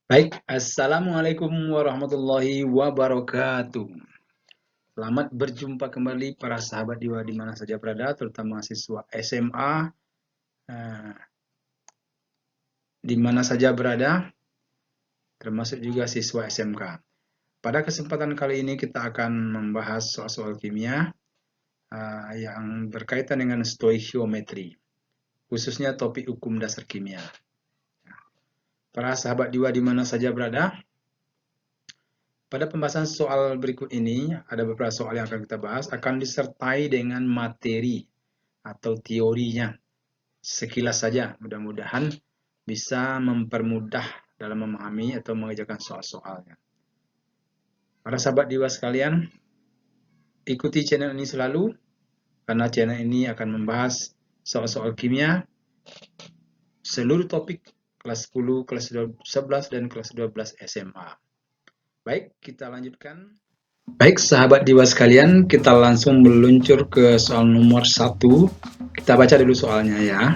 Baik, Assalamualaikum warahmatullahi wabarakatuh. Selamat berjumpa kembali para sahabat Diwa di mana saja berada, terutama siswa SMA, di mana saja berada, termasuk juga siswa SMK. Pada kesempatan kali ini kita akan membahas soal-soal kimia yang berkaitan dengan stoikiometri, khususnya topik hukum dasar kimia. Para sahabat Diwa di mana saja berada, pada pembahasan soal berikut ini, ada beberapa soal yang akan kita bahas, akan disertai dengan materi atau teorinya. Sekilas saja, mudah-mudahan bisa mempermudah dalam memahami atau mengerjakan soal-soalnya. Para sahabat Diwa sekalian, ikuti channel ini selalu, karena channel ini akan membahas soal-soal kimia, seluruh topik kelas 10, kelas 11, dan kelas 12 SMA. Baik, kita lanjutkan. Baik, sahabat Diwa sekalian, kita langsung meluncur ke soal nomor 1. Kita baca dulu soalnya ya.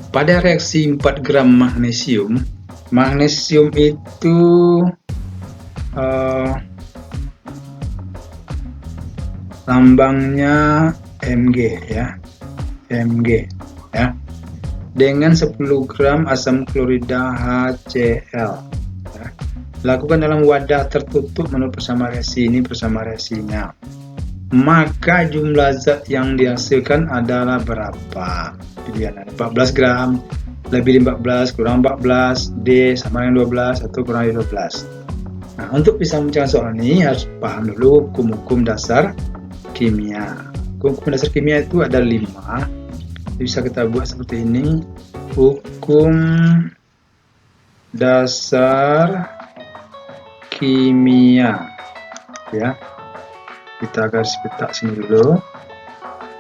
Pada reaksi 4 gram magnesium, magnesium itu lambangnya Mg ya. Mg ya. Dengan 10 gram asam klorida HCl. Lakukan dalam wadah tertutup menurut persama reaksi ini persama reaksinya. Maka jumlah zat yang dihasilkan adalah berapa? Pilihan ada 14 gram, lebih 14, kurang 14, D sama dengan 12, atau kurang dari 12. Nah, untuk bisa mengerjakan soal ini harus paham dulu hukum-hukum dasar kimia. Hukum dasar kimia itu ada 5. Bisa kita buat seperti ini. Hukum dasar kimia ya, kita garis peta sini dulu,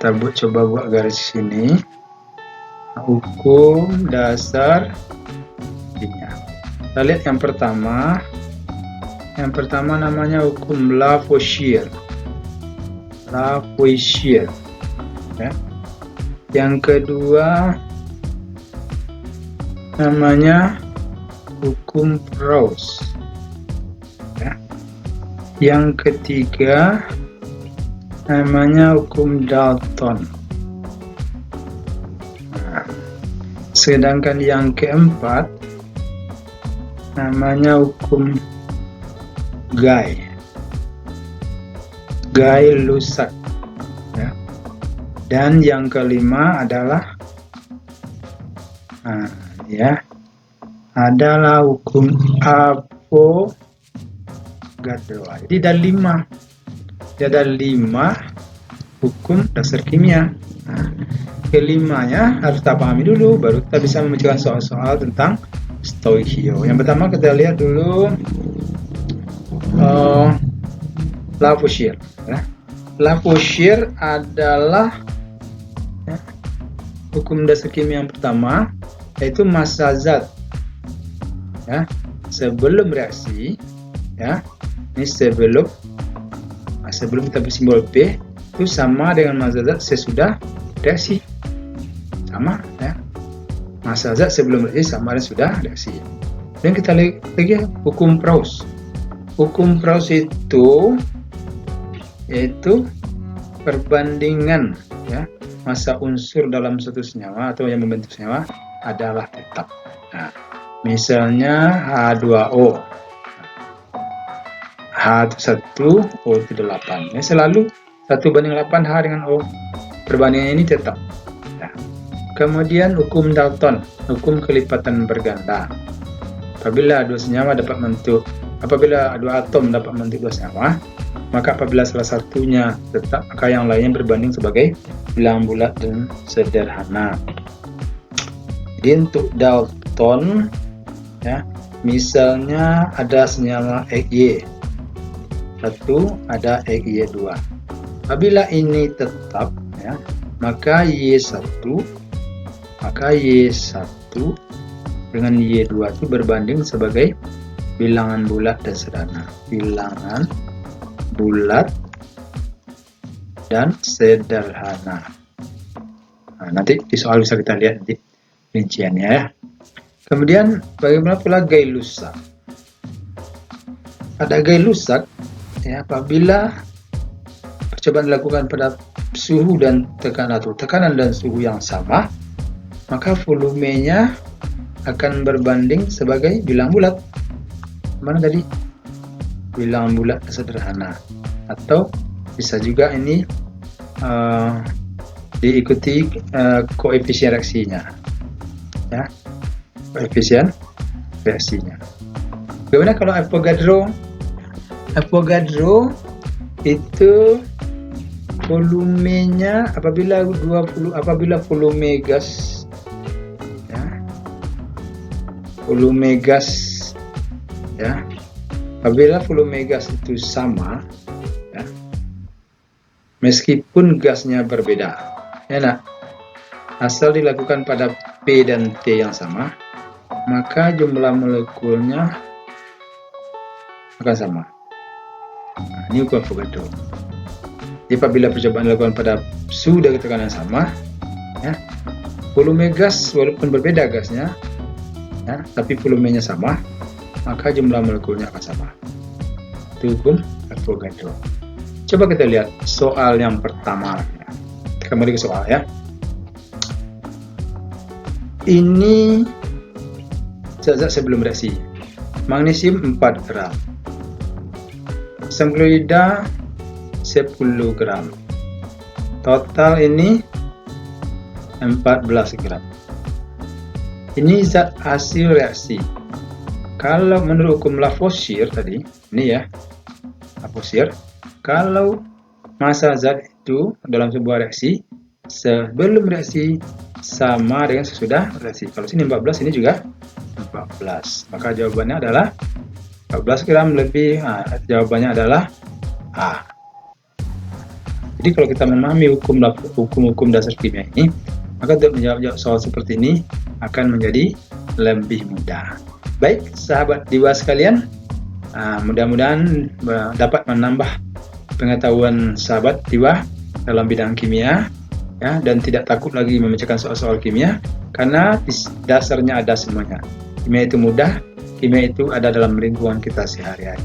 kita coba buat garis sini. Hukum dasar kimia, kita lihat yang pertama namanya hukum Lavoisier ya. Yang kedua namanya hukum Proust. Yang ketiga namanya hukum Dalton. Nah, sedangkan yang keempat namanya hukum Gay-Lussac ya. Dan yang kelima adalah adalah hukum Avogadro. Jadi ada 5 hukum dasar kimia. Nah, kelimanya harus kita pahami dulu, baru kita bisa memecahkan soal-soal tentang stoikio. Yang pertama kita lihat dulu Lavoisier. Lavoisier adalah hukum dasar kimia yang pertama, yaitu massa zat ya, sebelum reaksi ya. Ini sebelum kita bersimbol P itu sama dengan massa zat sesudah reaksi, sama ya. Massa zat sebelum reaksi sama dan sudah reaksi. Dan kita lihat lagi hukum Proust. Hukum Proust itu yaitu perbandingan ya, massa unsur dalam suatu senyawa atau yang membentuk senyawa adalah tetap. Nah, misalnya H2O, H1, O itu 8. Ya, selalu 1:8 H dengan O. Perbandingan ini tetap. Nah, kemudian hukum Dalton, hukum kelipatan berganda. Apabila dua atom dapat membentuk dua senyawa, maka apabila salah satunya tetap, maka yang lainnya berbanding sebagai bilangan bulat dan sederhana. Jadi untuk Dalton ya, misalnya ada senyawa XY 1, ada XY2. Apabila ini tetap ya, maka Y1 dengan Y2 itu berbanding sebagai bilangan bulat dan sederhana. Bilangan bulat dan sederhana. Nah, nanti di soal bisa kita lihat di rinciannya ya. Kemudian bagaimana pula Gay-Lussac? pada Gay-Lussac, ya, apabila percobaan dilakukan pada suhu dan tekanan dan suhu yang sama, maka volumenya akan berbanding sebagai bilang bulat. Mana tadi? Bilang bulat sederhana. Atau bisa juga ini diikuti koefisien reaksinya, ya, koefisien reaksinya. Bagaimana kalau Avogadro itu volumenya apabila volume gas, ya, volume gas, ya, apabila volume gas itu sama, ya, meskipun gasnya berbeda, ya, nah, asal dilakukan pada P dan T yang sama, maka jumlah molekulnya akan sama. Nah, ini hukum Avogadro. Jadi apabila percobaan dilakukan pada suhu dan tekanan sama, ya, volume gas walaupun berbeda gasnya, ya, tapi volumenya sama, maka jumlah molekulnya akan sama. Itu hukum Avogadro. Coba kita lihat soal yang pertama. Ya. Kita kembali ke soal, ya. Ini zat-zat sebelum reaksi. Magnesium 4 gram. Asam klorida 10 gram. Total ini 14 gram. Ini zat hasil reaksi. Kalau menurut hukum Lavoisier tadi, ini ya, Lavoisier, kalau massa zat itu dalam sebuah reaksi sebelum reaksi sama dengan sesudah reaksi. Kalau sini 14, ini juga 14. Maka jawabannya adalah 14 gram lebih, jawabannya adalah A. Jadi kalau kita memahami hukum dasar kimia ini, maka untuk menjawab soal seperti ini akan menjadi lebih mudah. Baik, sahabat Diwa sekalian, mudah-mudahan dapat menambah pengetahuan sahabat Diwa dalam bidang kimia, ya, dan tidak takut lagi memecahkan soal-soal kimia, karena dasarnya ada semuanya. Kimia itu mudah. Kimia itu ada dalam lingkungan kita sehari-hari.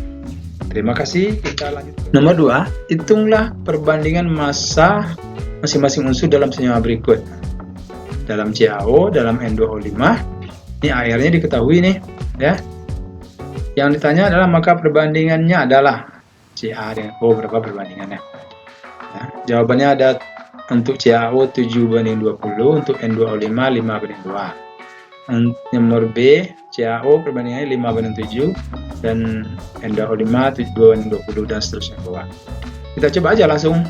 Terima kasih, kita lanjut. Nomor 2, hitunglah perbandingan massa masing-masing unsur dalam senyawa berikut. Dalam CaO, dalam N2O5, ini airnya diketahui nih, ya. Yang ditanya adalah maka perbandingannya adalah Ca dengan O, berapa perbandingannya. Ya, jawabannya ada untuk CaO 7:20, untuk N2O5 5:2. Nomor B, CaO perbandingannya 5:7 dan N2O5 2:20 dan seterusnya ke bawah. Kita coba aja langsung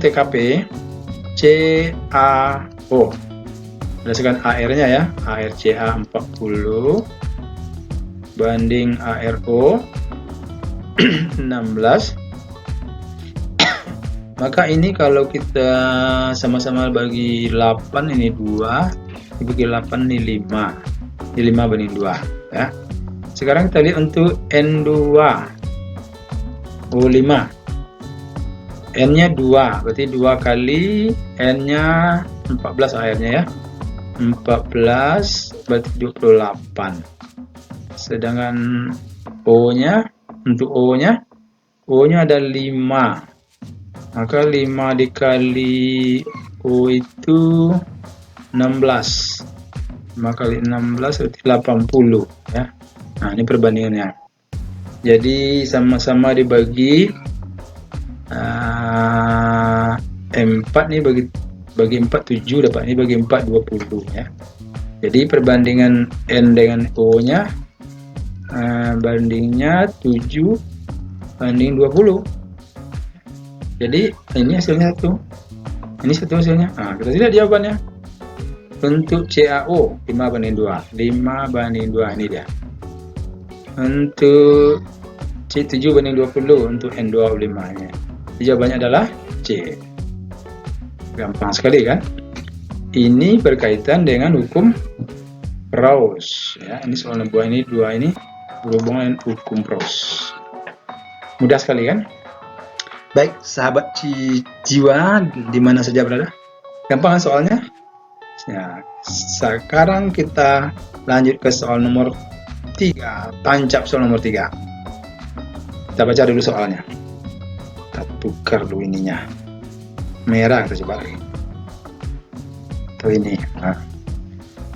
TKP CaO. Berdasarkan AR-nya ya, ArCa 40 banding ArO 16. Maka ini kalau kita sama-sama bagi 8, ini 2, dibagi 8 ini 5. Ini 5:2 ya. Sekarang kita lihat untuk N2O5. N-nya 2, berarti 2 kali N-nya 14 airnya ya. 14 berarti 28. Sedangkan O-nya, untuk O-nya ada 5. Maka 5 dikali O itu 16. 5 kali 16 berarti 80 ya. Nah, ini perbandingannya. Jadi sama-sama dibagi 4 nih, bagi 4 7, dapat ini bagi 4 20 ya. Jadi perbandingan N dengan O-nya bandingnya 7 banding 20. Jadi ini hasilnya 1. Ini 1 hasilnya. Nah, kita lihat jawabannya. Untuk CaO 5:2. 5:2 ini dia. Untuk C 7:20 untuk N2O5-nya. Jawabannya adalah C. Gampang sekali kan? Ini berkaitan dengan hukum Raoult ya. Ini soal nomor 2 ini berhubungan dengan hukum Raoult. Mudah sekali kan? Baik, sahabat jiwa di mana saja berada. Gampang soalnya? Ya, sekarang kita lanjut ke soal nomor 3. Tancap soal nomor 3. Kita baca dulu soalnya. Kita tukar dulu ininya. Merah kita coba lagi. Atau ini. Nah.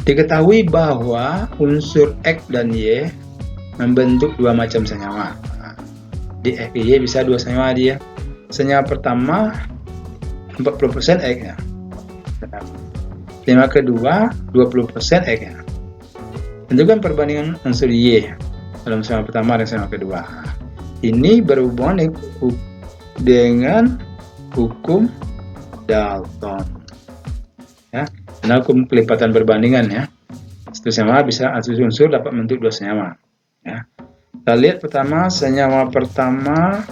Diketahui bahwa unsur X dan Y membentuk dua macam senyawa. Nah, di X Y bisa dua senyawa dia. Senyawa pertama 40% X-nya. Senyawa kedua 20% X-nya. Tentukan perbandingan unsur Y dalam senyawa pertama dan senyawa kedua. Ini berhubungan dengan hukum Dalton. Ya, karena hukum kelipatan perbandingan ya. Satu senyawa bisa satu unsur dapat membentuk dua senyawa. Ya. Kita lihat pertama senyawa pertama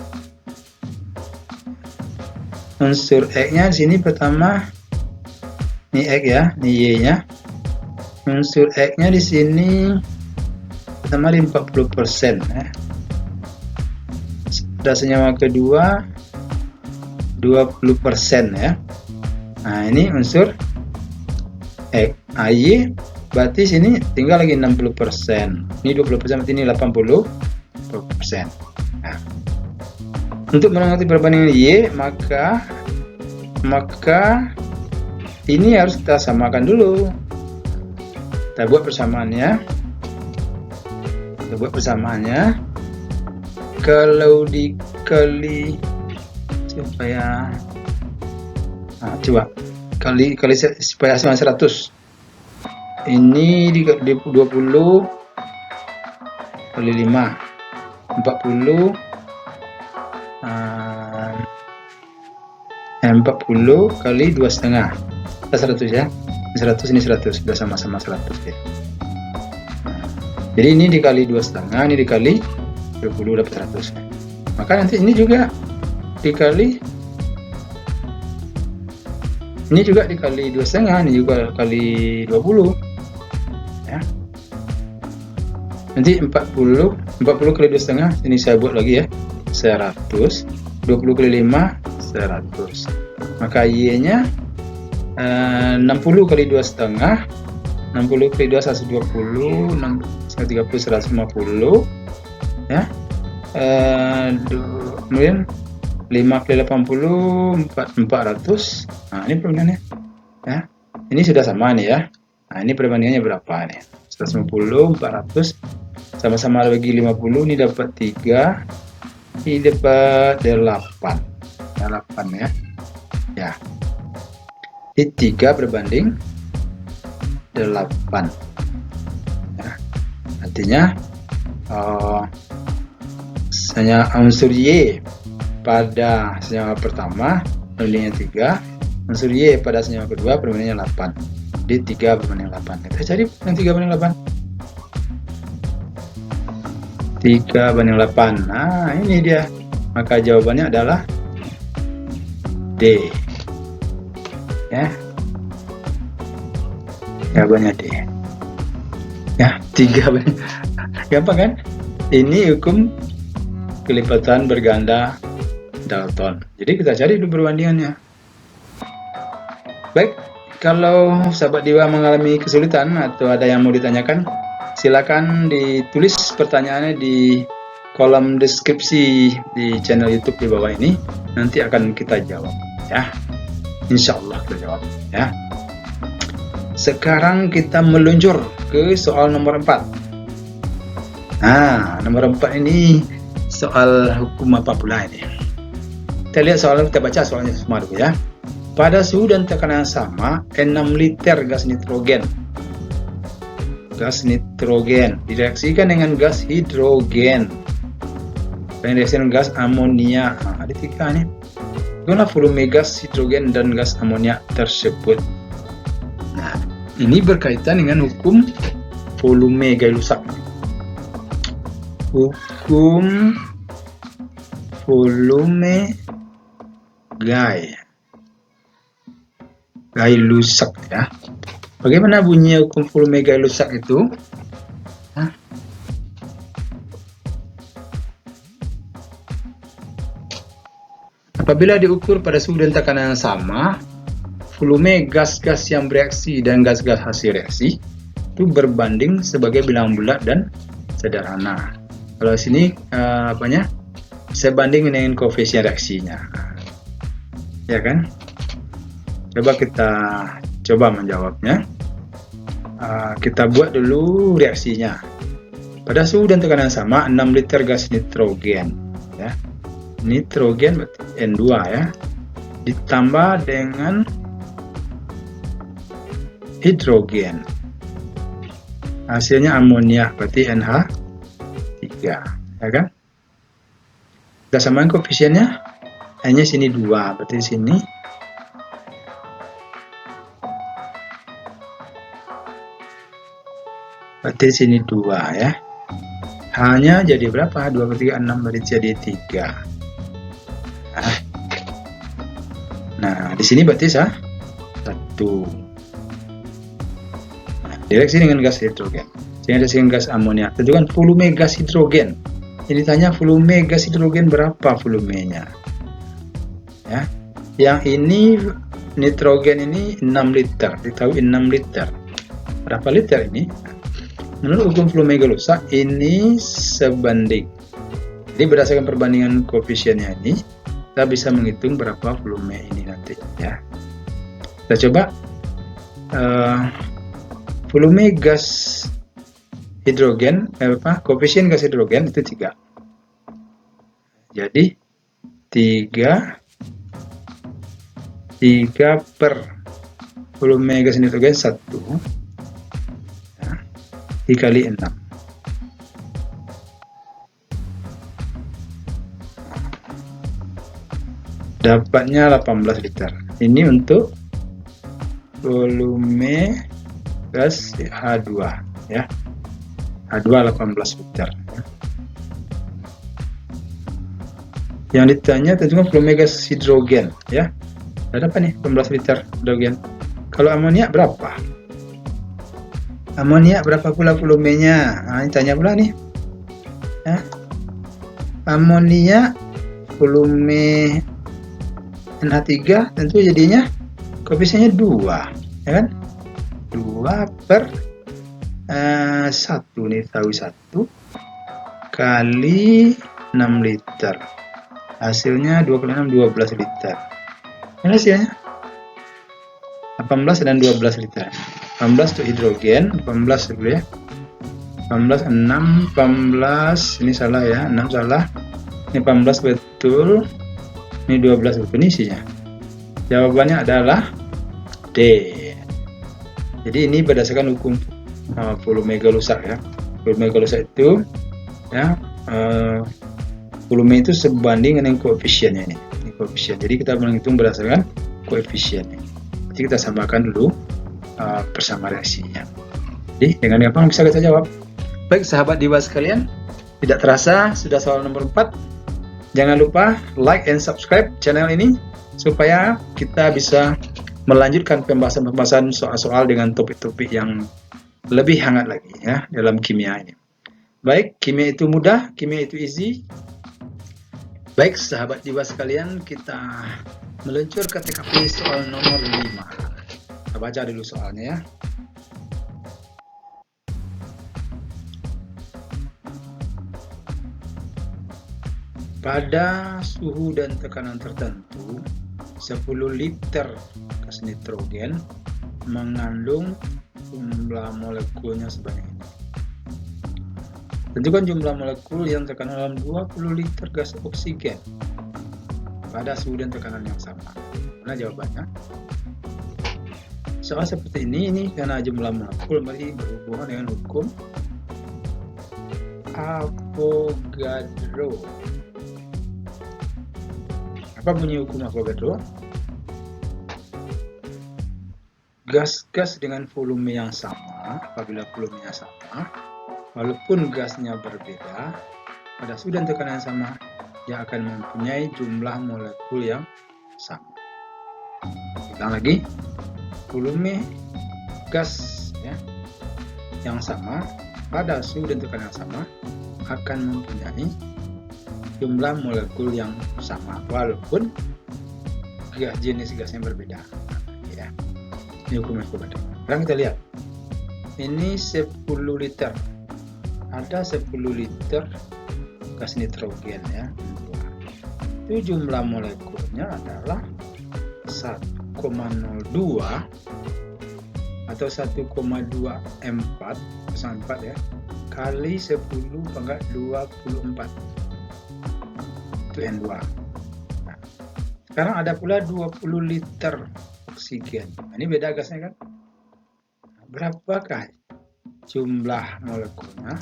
unsur X-nya di sini pertama ini X ya, ini Y-nya. Unsur X-nya di sini pertama di 40% ya. Pada senyawa kedua 20% ya. Nah, ini unsur X. Y berarti sini tinggal lagi 60%. Ini 20% berarti ini 80%. Nah, untuk mengerti perbandingan Y, maka ini harus kita samakan dulu. Kita buat persamaannya. Kalau dikali supaya coba kali supaya sama 100. Ini di 20 kali 5 40 40 kali 2,5 100 ya. 100 ini 100 sudah sama-sama 100 ya. Jadi ini dikali 2,5, ini dikali 20 dapat 100. Maka nanti ini juga dikali 2,5, ini juga kali 20 ya. Nanti 40 kali 2,5, ini saya buat lagi ya, 100. 20 kali 5 100. Maka Y nya 60 kali 2,5, 60 kali 2 120, 30 150 ya. Kemudian 5 kali 80 400. Nah, ini perbandingannya ya. Ini sudah sama nih ya. Nah, ini perbandingannya berapa nih? 150 400 sama-sama bagi 50, ini dapat 3, ini dapat 8. Ya, 8 ya. Ya. Ini 3 berbanding 8. Ya. Artinya senyawa unsur Y pada senyawa pertama perbandingannya 3, unsur Y pada senyawa kedua perbandingannya 8. Jadi 3 berbanding 8. Kita cari yang 3 banding 8. 3 banding 8. Nah, ini dia. Maka jawabannya adalah D. Ya. Jawabannya D. Ya, 3 banding. Gampang kan? Ini hukum kelipatan berganda Dalton. Jadi kita cari dulu perbandingannya. Baik, kalau sahabat Dewa mengalami kesulitan atau ada yang mau ditanyakan, silakan ditulis pertanyaannya di kolom deskripsi di channel YouTube di bawah ini. Nanti akan kita jawab ya. Insya Allah kita jawab ya. Sekarang kita meluncur ke soal nomor 4. Nah, nomor 4 ini soal hukum apa pula ini? Kita lihat soalnya, kita baca soalnya semua dulu ya. Pada suhu dan tekanan yang sama, 6 liter gas nitrogen direaksikan dengan gas hidrogen dan direaksikan gas amonia. Nah, ada 3 nih. Bagaimana volume gas hidrogen dan gas amonia tersebut? Nah, ini berkaitan dengan hukum volume Gay-Lussac. Hukum volume Gay-Lussac ya. Bagaimana bunyi hukum volume Gay-Lussac itu? Hah? Apabila diukur pada suhu dan tekanan yang sama, volume gas-gas yang bereaksi dan gas-gas hasil reaksi itu berbanding sebagai bilangan bulat dan sederhana. Kalau sini sebanding dengan koefisien reaksinya. Ya kan? Coba kita menjawabnya. Kita buat dulu reaksinya. Pada suhu dan tekanan sama, 6 liter gas nitrogen, ya. Nitrogen berarti N2 ya. Ditambah dengan hidrogen. Hasilnya amonia berarti NH3, ya kan? Kita samakan koefisiennya. Hanya sini 2, berarti di sini berarti sini 2 ya. Hanya jadi berapa? 2 per 3, 6 berarti jadi 3. Nah, di sini berarti 1. Nah, direaksi dengan gas hidrogen. Sehingga dengan gas amonia. Tentukan volume gas hidrogen. Ini tanya volume gas hidrogen berapa volumenya. Ya. Yang ini nitrogen ini 6 liter. Diketahui 6 liter. Berapa liter ini? Menurut hukum volume Galoisa ini sebanding. Jadi berdasarkan perbandingan koefisiennya ini, kita bisa menghitung berapa volume ini nanti ya. Kita coba volume gas hidrogen, koefisien gas hidrogen itu 3. Jadi 3 per volume gas nitrogen 1 dikali 6. Dapatnya 18 liter. Ini untuk volume gas H2 ya. H2 18 liter. Yang ditanya tentunya volume gas hidrogen ya. Ada apa nih 18 liter hidrogen? Kalau amonia berapa? Amonia berapa pula volumenya? Nah, ini tanya pula nih. Ya. Amonia volume NH3 tentu jadinya koefisiennya 2, ya kan? 2 per 1 nih, tahu 1 kali 6 liter. Hasilnya 2 kali 6 12 liter. Ini hasilnya 18 dan 12 liter. 18 untuk hidrogen, 18 dulu ya. 18, 6, 18, ini salah ya, 6 salah. Ini 18 betul. Ini 12 betul, ini isinya. Jawabannya adalah D. Jadi ini berdasarkan hukum volume Galoisa ya. Volume Galoisa itu ya, volume itu sebanding dengan koefisiennya ini. Ini koefisien. Jadi kita menghitung berdasarkan koefisiennya. Jadi kita samakan dulu bersama reaksinya. Jadi dengan gampang bisa kita jawab. Baik sahabat Diwa sekalian, tidak terasa sudah soal nomor 4. Jangan lupa like and subscribe channel ini supaya kita bisa melanjutkan pembahasan soal-soal dengan topik-topik yang lebih hangat lagi ya dalam kimia ini. Baik, kimia itu mudah, kimia itu easy. Baik sahabat Diwa sekalian, kita meluncur ke TKP soal nomor 5. Kita baca dulu soalnya ya. Pada suhu dan tekanan tertentu, 10 liter gas nitrogen mengandung jumlah molekulnya sebanyak ini. Tentukan jumlah molekul yang terkandung dalam 20 liter gas oksigen pada suhu dan tekanan yang sama. Mana jawabannya? Soal seperti ini karena jumlah molekul berarti berhubungan dengan hukum Avogadro. Apa bunyi hukum Avogadro? Gas-gas dengan volume yang sama, apabila volumenya sama, walaupun gasnya berbeda, pada suhu dan tekanan yang sama, dia akan mempunyai jumlah molekul yang sama. Ulang lagi, volume gas ya, yang sama pada suhu dan tekanan yang sama akan mempunyai jumlah molekul yang sama walaupun jenis gasnya berbeda ya. Ini hukum Avogadro. Sekarang kita lihat ini 10 liter, ada 10 liter gas nitrogen ya. itu jumlah molekulnya adalah 1,02 atau 1,24 ya, kali 10⁻²⁴. Itu N2. Nah, sekarang ada pula 20 liter oksigen. Nah, ini beda gasnya kan? Berapakah jumlah molekulnya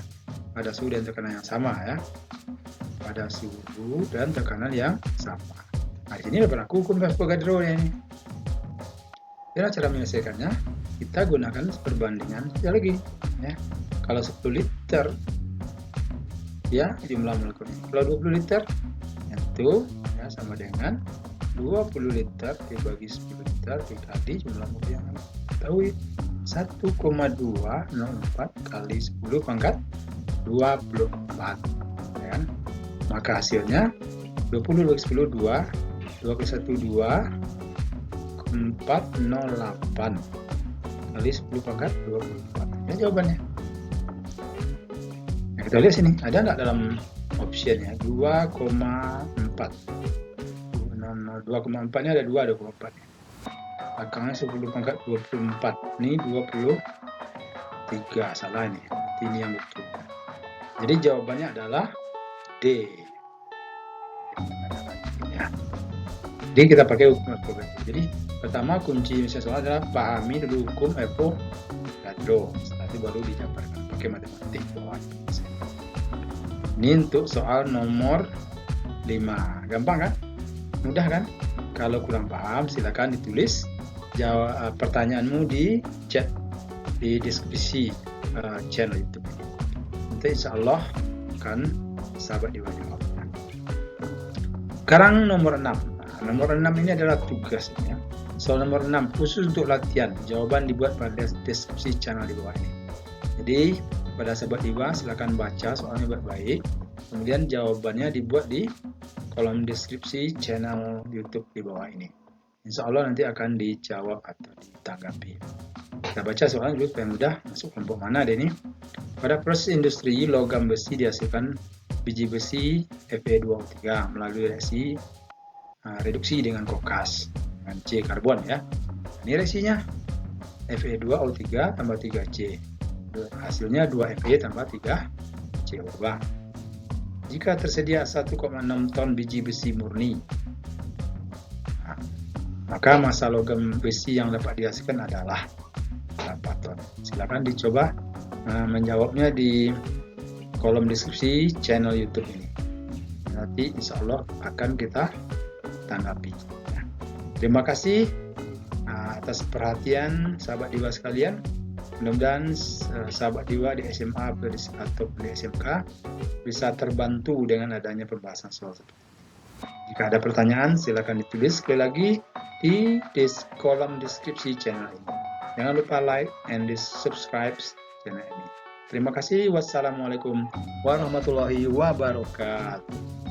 pada suhu dan tekanan yang sama ya? Pada suhu dan tekanan yang sama. Nah, di sini berlaku hukum Avogadro ini. Dan cara menyelesaikannya, kita gunakan perbandingan sekali lagi ya. Kalau 10 liter ya jumlah molekulnya. Kalau 20 liter itu ya sama dengan 20 liter dibagi 10 liter dikali jumlah molekul yang tahu 1,204 kali 10⁻²⁴, ya kan? Maka hasilnya 20 bagi 10 2, 2 kali 1 2, 408 kali 10⁻²⁴. Ini jawabannya. Nah, kita lihat sini, ada nggak dalam optionnya 2,4. 2,4 nya ada 2,4. Belakangnya 10⁻²⁴. Ini 23, salah ini. Ini yang betul. Jadi jawabannya adalah D. Ya. Jadi kita pakai hukum Avogadro. Jadi pertama kunci soal adalah pahami dulu hukum Avogadro. Setelah itu baru dijabarkan pakai matematik. Ini untuk soal nomor 5. Gampang kan? Mudah kan? Kalau kurang paham silakan ditulis jawab pertanyaanmu di chat di deskripsi channel YouTube. Nanti insya Allah akan sahabat dijawab. Sekarang nomor 6. Nah, nomor 6 ini adalah tugasnya. Soal nomor 6 khusus untuk latihan. Jawaban dibuat pada deskripsi channel di bawah ini. Jadi pada sahabat Diva silakan baca soalnya baik-baik. Kemudian jawabannya dibuat di kolom deskripsi channel YouTube di bawah ini. Insya Allah nanti akan dijawab atau ditanggapi. Kita baca soalnya dulu supaya mudah. Masuk kelompok mana ada ini? Pada proses industri logam besi dihasilkan biji besi Fe2O3 melalui reduksi dengan kokas dengan C karbon ya. Ini reaksinya Fe2O3 tambah 3C. Hasilnya 2Fe tambah 3C. Jika tersedia 1,6 ton biji besi murni, maka massa logam besi yang dapat dihasilkan adalah berapa ton? Silakan dicoba menjawabnya di kolom deskripsi channel YouTube ini. Nanti insya Allah akan kita tanggapi. Terima kasih atas perhatian sahabat Diva sekalian. Mudah-mudahan sahabat Diva di SMA atau di SMK bisa terbantu dengan adanya pembahasan soal seperti ini. Jika ada pertanyaan silakan ditulis sekali lagi di kolom deskripsi channel ini. Jangan lupa like and subscribe channel ini. Terima kasih. Wassalamualaikum warahmatullahi wabarakatuh.